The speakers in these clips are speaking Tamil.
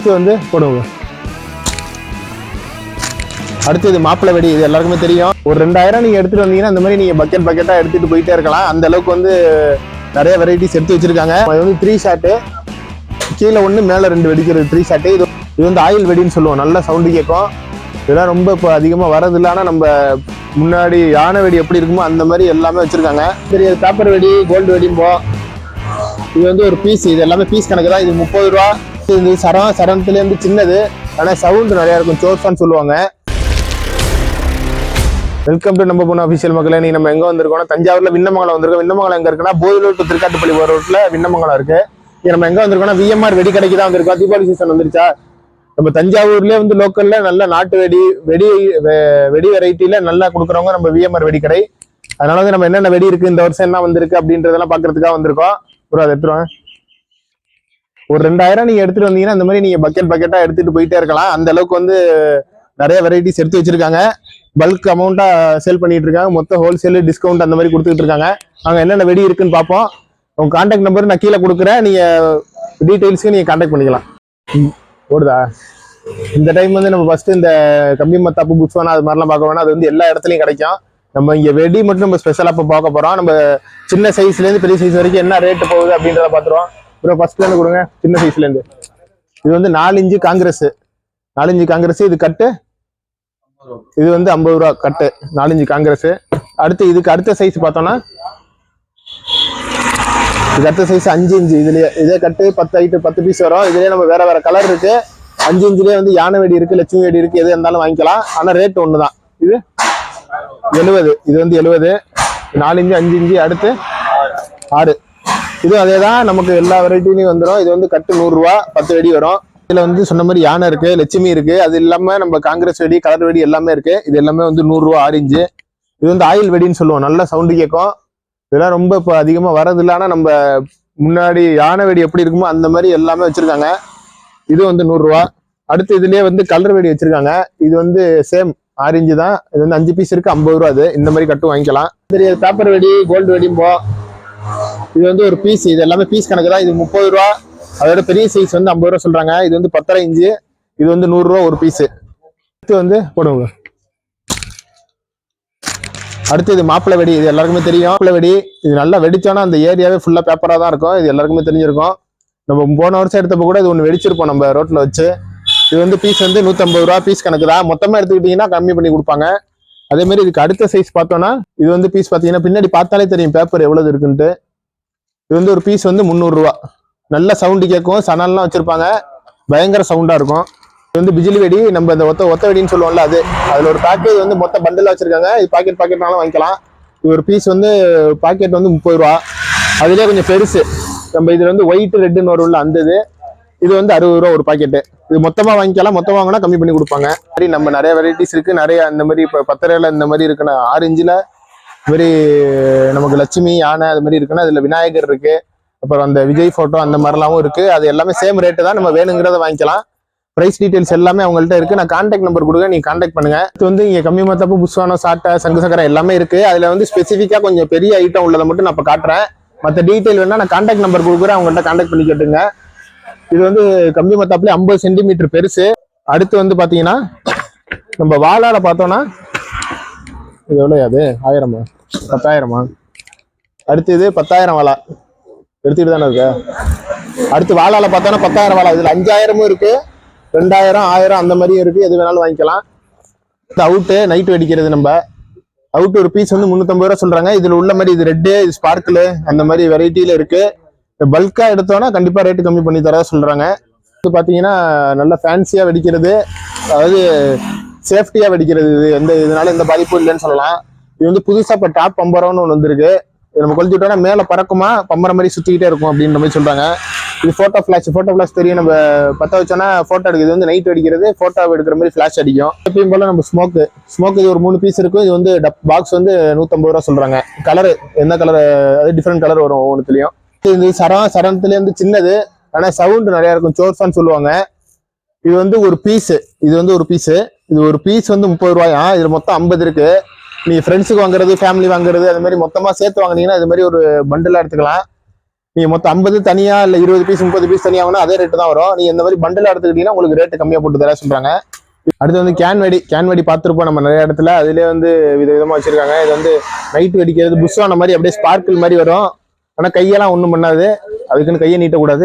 அடுத்து வந்து போடுவோங்க. அடுத்து இது மாப்பிள்ளை வெடி, இது எல்லாருக்குமே தெரியும். ஒரு 2000 நீங்க எடுத்துட்டு வந்தீங்கன்னா இந்த மாதிரி நீங்க பக்கெட்டா எடுத்துட்டு போயிட்டே இருக்கலாம். அந்த அளவுக்கு வந்து நிறைய வெரைட்டிஸ் எடுத்து வச்சிருக்காங்க. இது வந்து 3 ஷாட்டு, கீழே 1 மேல 2 வெடிக்கிறது 3 ஷாட்டு. இது வந்து ஆயில் வெடின்னு சொல்லுவோம், நல்ல சவுண்டு கேட்கும். இதெல்லாம் ரொம்ப இப்போ அதிகமாக வரது இல்லை. ஆனால் நம்ம முன்னாடி யானை வெடி எப்படி இருக்குமோ அந்த மாதிரி எல்லாமே வச்சிருக்காங்க. சரி, அது பேப்பர் வெடி, கோல்டு வெடிம்போ. இது வந்து ஒரு பீஸ், இது எல்லாமே பீஸ் கணக்கு தான். இது 30 ரூபா. இது சரத்துலேருந்து சின்னது, ஆனால் சவுண்டு நிறையா இருக்கும், சோர்ஃபான்னு சொல்லுவாங்க. வெல்கம் டு நம்ம பொண்ணு அஃபிஷியல் மக்களே. நீ நம்ம எங்கே வந்திருக்கோம்னா தஞ்சாவூரில் விண்ணமங்கலம் வந்திருக்கோம். விண்ணமங்கலம் எங்கே இருக்குன்னா போதிலூர் டு திருக்காட்டுப்பள்ளி போகிற ரோட்டில் விண்ணமங்கலம் இருக்கு. இங்கே நம்ம எங்கே வந்திருக்கோம்னா விஎம்ஆர் வெடி கடைக்கு தான் வந்திருக்கோம். தீபாவளி சீசன் வந்துருச்சா. நம்ம தஞ்சாவூர்லேயே வந்து லோக்கல்ல நல்ல நாட்டு வெடி வெரைட்டியில நல்லா கொடுக்குறவங்க நம்ம விஎம்ஆர் வெடி கடை. அதனால வந்து நம்ம என்னென்ன வெடி இருக்கு, இந்த வருஷம் என்ன வந்திருக்கு அப்படின்றதெல்லாம் பாக்குறதுக்காக வந்திருக்கோம். ப்ரோ அதை எடுத்துருவேன். ஒரு 2000 நீங்க எடுத்துட்டு வந்தீங்கன்னா இந்த மாதிரி நீங்க பக்கெட்டா எடுத்துட்டு போயிட்டே இருக்கலாம். அந்த அளவுக்கு வந்து நிறைய வெரைட்டிஸ் எடுத்து வச்சிருக்காங்க. பல்க் அமௌண்டா சேல் பண்ணிட்டு இருக்காங்க. மொத்த ஹோல்சேல் டிஸ்கவுண்ட் அந்த மாதிரி கொடுத்துட்டு இருக்காங்க. அங்க என்னென்ன வெடி இருக்குன்னு பார்ப்போம். உங்க கான்டாக்ட் நம்பர் நான் கீழே கொடுக்குறேன், நீங்க டீடைல்ஸ்க்கு நீங்க கான்டாக்ட் பண்ணிக்கலாம். ஓடுதா? இந்த டைம் வந்து நம்ம ஃபர்ஸ்ட் இந்த கம்பி மத்தாப்பு புஷ்வானா அது மாதிரிலாம் பார்க்க வேணாம். அது வந்து எல்லா இடத்துலையும் கிடைக்கும். நம்ம இங்கே வெடி மட்டும் நம்ம ஸ்பெஷலாக இப்போ பார்க்க போகிறோம். நம்ம சின்ன சைஸ்லேருந்து பெரிய சைஸ் வரைக்கும் என்ன ரேட்டு போகுது அப்படின்றத பார்த்துருவோம். அப்புறம் ஃபர்ஸ்ட்லேருந்து கொடுங்க, சின்ன சைஸ்லேருந்து. இது வந்து 4 இன்ச்சு காங்கிரஸ், 4 இன்ச்சு காங்கிரஸ். இது கட்டு, இது வந்து 50 ரூபா கட்டு, 4 இன்ச்சு காங்கிரஸ். அடுத்து இதுக்கு அடுத்த சைஸ் பார்த்தோம்னா இது அடுத்த சைஸ் 5 இன்ச்சு. இதுலேயே இதே கட்டு 10 பீஸ் வரும். இதுலேயே நம்ம வேற கலர் இருக்கு. 5 இன்ச்சுலேயே வந்து யானை வெடி இருக்கு, லட்சுமி வெடி இருக்கு, எது இருந்தாலும் வாங்கிக்கலாம். ஆனால் ரேட் ஒன்று தான். இது 70, இது வந்து 70. 4 இன்ச்சு 5 இன்ச்சு. அடுத்து 6, இதுவும் அதே தான். நமக்கு எல்லா வெரைட்டிலையும் வந்துடும். இது வந்து கட்டு 100 ரூபா, 10 வெடி வரும். இதில் வந்து சொன்ன மாதிரி யானை இருக்கு, லட்சுமி இருக்கு. அது இல்லாமல் நம்ம காங்கிரஸ் வெடி, கலர் வெடி எல்லாமே இருக்கு. இது எல்லாமே வந்து 100 ரூபா, 6 இன்ச்சு. இது வந்து ஆயில் வெடின்னு சொல்லுவோம், நல்ல சவுண்டு கேட்கும். இதெல்லாம் ரொம்ப இப்போ அதிகமாக வரது இல்லை. ஆனால் நம்ம முன்னாடி யானை வெடி எப்படி இருக்குமோ அந்த மாதிரி எல்லாமே வச்சிருக்காங்க. இது வந்து 100 ரூபா. அடுத்து இதுலயே வந்து கலர் வெடி வச்சிருக்காங்க. இது வந்து சேம் 6 இன்ச்சு தான். இது வந்து 5 பீஸ் இருக்கு, 50 ரூபா. அது இந்த மாதிரி கட்டு வாங்கிக்கலாம். சரி, அது பேப்பர் வெடி, கோல்டு வெடிம்போ. இது வந்து ஒரு பீஸ், இது எல்லாமே பீஸ் கணக்கு தான். இது 30 ரூபா. அதோட பெரிய சைஸ் வந்து 50 ரூபா சொல்றாங்க. இது வந்து 10.5 இன்ச்சு. இது வந்து 100 ரூபா ஒரு பீஸ். அடுத்து வந்து போடுவோங்க. அடுத்து இது மாப்பிள்ளை வெடி, இது எல்லாருக்குமே தெரியும். மாப்பிள்ளை வெடி இது நல்லா வெடிச்சோன்னா அந்த ஏரியாவே ஃபுல்லா பேப்பரா தான் இருக்கும். இது எல்லாருக்குமே தெரிஞ்சிருக்கும். நம்ம போன வருஷம் எடுத்தப்ப கூட இது ஒன்று வெடிச்சிருப்போம் நம்ம ரோட்ல வச்சு. இது வந்து பீஸ் வந்து 150 ரூபா பீஸ் கணக்கு தான். மொத்தமா எடுத்துக்கிட்டீங்கன்னா கம்மி பண்ணி கொடுப்பாங்க. அதே மாதிரி இதுக்கு அடுத்த சைஸ் பார்த்தோம்னா இது வந்து பீஸ் பார்த்தீங்கன்னா பின்னாடி பார்த்தாலே தெரியும் பேப்பர் எவ்வளவு இருக்குன்ட்டு. இது வந்து ஒரு பீஸ் வந்து 300 ரூபா. நல்ல சவுண்டு கேட்கும், சனல்லாம் வச்சிருப்பாங்க, பயங்கர சவுண்டா இருக்கும். இது வந்து பிஜிலி வெடி, நம்ம இந்த ஒத்த வெடின்னு சொல்லுவோம்ல அது. அதுல ஒரு பேக்கேஜ் வந்து மொத்த பண்டில் வச்சிருக்காங்க. இது பாக்கெட்னாலும் வாங்கிக்கலாம். இது ஒரு பீஸ் வந்து பாக்கெட் வந்து 30 ரூபா. அதுலேயே கொஞ்சம் பெருசு. நம்ம இதுல வந்து ஒயிட் ரெட்டுன்னு வரும்ல அந்த இது வந்து 60 ரூபா ஒரு பாக்கெட்டு. இது மொத்தமா வாங்கிக்கலாம், மொத்தமா வாங்கினா கம்மி பண்ணி கொடுப்பாங்க. சரி, நம்ம நிறைய வெரைட்டிஸ் இருக்கு. நிறைய இந்த மாதிரி இப்போ 10 ரூபாயில இந்த மாதிரி இருக்குன்னா 6 இன்ச்சில் இது மாதிரி நமக்கு லட்சுமி, யானை அது மாதிரி இருக்குன்னா அதுல விநாயகர் இருக்கு. அப்புறம் அந்த விஜய் போட்டோ அந்த மாதிரிலாமும் இருக்கு. அது எல்லாமே சேம் ரேட்டு தான். நம்ம வேணுங்கிறத வாங்கிக்கலாம். பிரைஸ் டீடைல்ஸ் எல்லாமே அவங்கள்ட்ட இருக்கு. நான் கான்டாக்ட் நம்பர் கொடுங்க, நீங்க கான்டாக்ட் பண்ணுங்க. இது வந்து இங்க கம்மி மத்தப்பு, புஷ்வானம், சாட்டை, சங்கு சக்கரம் எல்லாமே இருக்கு. அதுல வந்து ஸ்பெசிஃபிக்கா கொஞ்சம் பெரிய ஐட்டம் உள்ளதை மட்டும் நான் இப்போ காட்டுறேன். மற்ற டீடைல் வேணா நான் கான்டாக்ட் நம்பர் கொடுக்குறேன், அவங்கள்ட்ட கான்டாக்ட் பண்ணி கேட்டுங்க. இது வந்து கம்பி மத்தாப்புல 50 சென்டிமீட்டர் பெருசு. அடுத்து வந்து பாத்தீங்கன்னா நம்ம வாழால பார்த்தோம்னா இது எவ்வளவு? அது 1000-ஆ 10,000-ஆ? அடுத்து இது 10,000 வாழா எடுத்துட்டு தானே இருக்கு. அடுத்து வாழால பார்த்தோம்னா 10,000 வாழா. இதுல 5,000-மும் இருக்கு, 2,000, 1000 அந்த மாதிரியும் இருக்கு. எது வேணாலும் வாங்கிக்கலாம். அவுட்டு நைட் வெடிக்கிறது நம்ம அவுட் ஒரு பீஸ் வந்து 350 ரூபா சொல்றாங்க. இதுல உள்ள மாதிரி இது ரெட்டு, இது ஸ்பார்க்கிள் அந்த மாதிரி வெரைட்டியில இருக்கு. பல்கா எடுத்தோம்னா கண்டிப்பா ரேட்டு கம்மி பண்ணி தர சொல்றாங்க. இது பாத்தீங்கன்னா நல்லா ஃபேன்சியா வெடிக்கிறது, அதாவது சேஃப்டியா வெடிக்கிறது. இது இதனால எந்த பாதிப்பும் இல்லைன்னு சொல்லலாம். இது வந்து புதுசா இப்போ டாப் பம்பரம்னு ஒன்று வந்திருக்கு. நம்ம கொளுத்திட்டோம்னா மேல பறக்குமா, பம்பர மாதிரி சுத்திக்கிட்டே இருக்கும் அப்படின்ற மாதிரி சொல்றாங்க. இது போட்டோ ஃபிளாஷ் தெரியும். நம்ம பத்த வச்சோன்னா போட்டோ எடுக்குது. வந்து நைட் வெடிக்கிறது, போட்டோ எடுக்கிற மாதிரி ஃபிளாஷ் அடிக்கும். எப்பயும் போல நம்ம ஸ்மோக் இது ஒரு 3 பீஸ் இருக்கும். இது வந்து பாக்ஸ் வந்து 150 ரூபா சொல்றாங்க. கலரு எந்த கலர், அது டிஃப்ரெண்ட் கலர் வரும் ஒவ்வொன்றுலயும். இது சரத்துலேருந்து சின்னது, ஆனா சவுண்ட் நிறைய இருக்கும், சோர்ஃபான்னு சொல்லுவாங்க. இது வந்து ஒரு பீஸ், இது வந்து ஒரு பீஸ் வந்து 30 ரூபாயா. இதுல மொத்தம் 50 இருக்கு. நீங்க ஃப்ரெண்ட்ஸுக்கு வாங்குறது, ஃபேமிலி வாங்குறது, அது மாதிரி மொத்தமா சேர்த்து வாங்கினீங்கன்னா அது மாதிரி ஒரு பண்டிலா எடுத்துக்கலாம். நீங்க மொத்தம் 50 தனியா இல்ல 20 பீஸ் 30 பீஸ் தனியா வாங்கினா அதே ரேட்டு தான் வரும். நீங்க இந்த மாதிரி பண்டில் எடுத்துக்கிட்டீங்கன்னா உங்களுக்கு ரேட்டு கம்மியா போட்டு தர சொல்றாங்க. அடுத்து வந்து கேன் வெடி பார்த்துருப்போம் நம்ம நிறைய இடத்துல. அதுலேயே வந்து விதவிதமா வச்சிருக்காங்க. இது வந்து நைட் வெடிக்கிறது புஷ்வான மாதிரி அப்படியே ஸ்பார்க்கிள் மாதிரி வரும். ஆனா கையெல்லாம் ஒண்ணும் பண்ணாது. அதுக்குன்னு கையை நீட்டக்கூடாது.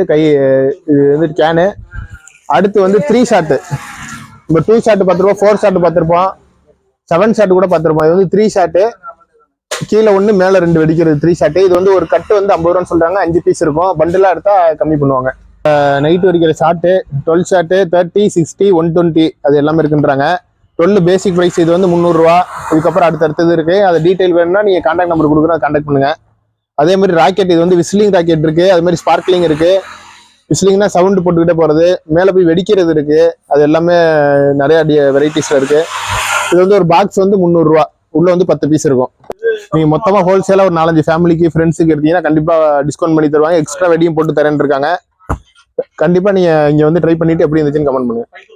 இது வந்து கேனு. அடுத்து வந்து 3 ஷாட். நம்ம 2 ஷாட் பார்த்துருப்போம், 4 ஷாட் பார்த்துருப்போம், 7 ஷாட் கூட பார்த்துருப்போம். இது வந்து 3 ஷாட்டு. கீழே ஒன்று மேலே 2 வெடிக்கிறது 3 ஷாட்டு. இது வந்து ஒரு கட்டு வந்து 50 ரூபான்னு சொல்றாங்க. 5 பீஸ் இருக்கும். பண்டிலா எடுத்தா கம்மி பண்ணுவாங்க. நைட் வெடிக்கிற ஷாட்டு 12 ஷாட்டு 30, 60, 120 அது எல்லாமே இருக்குன்றாங்க. 12 பேசிக் ப்ரைஸ். இது வந்து 300 ரூபா. இதுக்கப்புறம் அடுத்தது இருக்கு. அது டீடைல் வேணும்னா நீங்க கான்டாக்ட் நம்பர் கொடுக்குறோம், கான்டாக்ட் பண்ணுங்க. அதே மாதிரி ராக்கெட். இது வந்து விஸ்லிங் ராக்கெட் இருக்கு. அது மாதிரி ஸ்பார்க்லிங் இருக்கு. விஸ்லிங்னா சவுண்ட் போட்டுக்கிட்டே போறது, மேலே போய் வெடிக்கிறது இருக்கு. அது எல்லாமே நிறைய வெரைட்டிஸ்ல இருக்கு. இது வந்து ஒரு பாக்ஸ் வந்து 300 ரூபா. உள்ள வந்து 10 பீஸ் இருக்கும். நீங்க மொத்தமா ஹோல்சேலா ஒரு 4-5 ஃபேமிலிக்கு ஃப்ரெண்ட்ஸுக்கு எடுத்தீங்கன்னா கண்டிப்பா டிஸ்கவுண்ட் பண்ணி தருவாங்க. எக்ஸ்ட்ரா வெடியும் போட்டு தரேன்னு இருக்காங்க. கண்டிப்பா நீங்க இங்க வந்து ட்ரை பண்ணிட்டு எப்படி இருந்துச்சுன்னு கமெண்ட் பண்ணுங்க.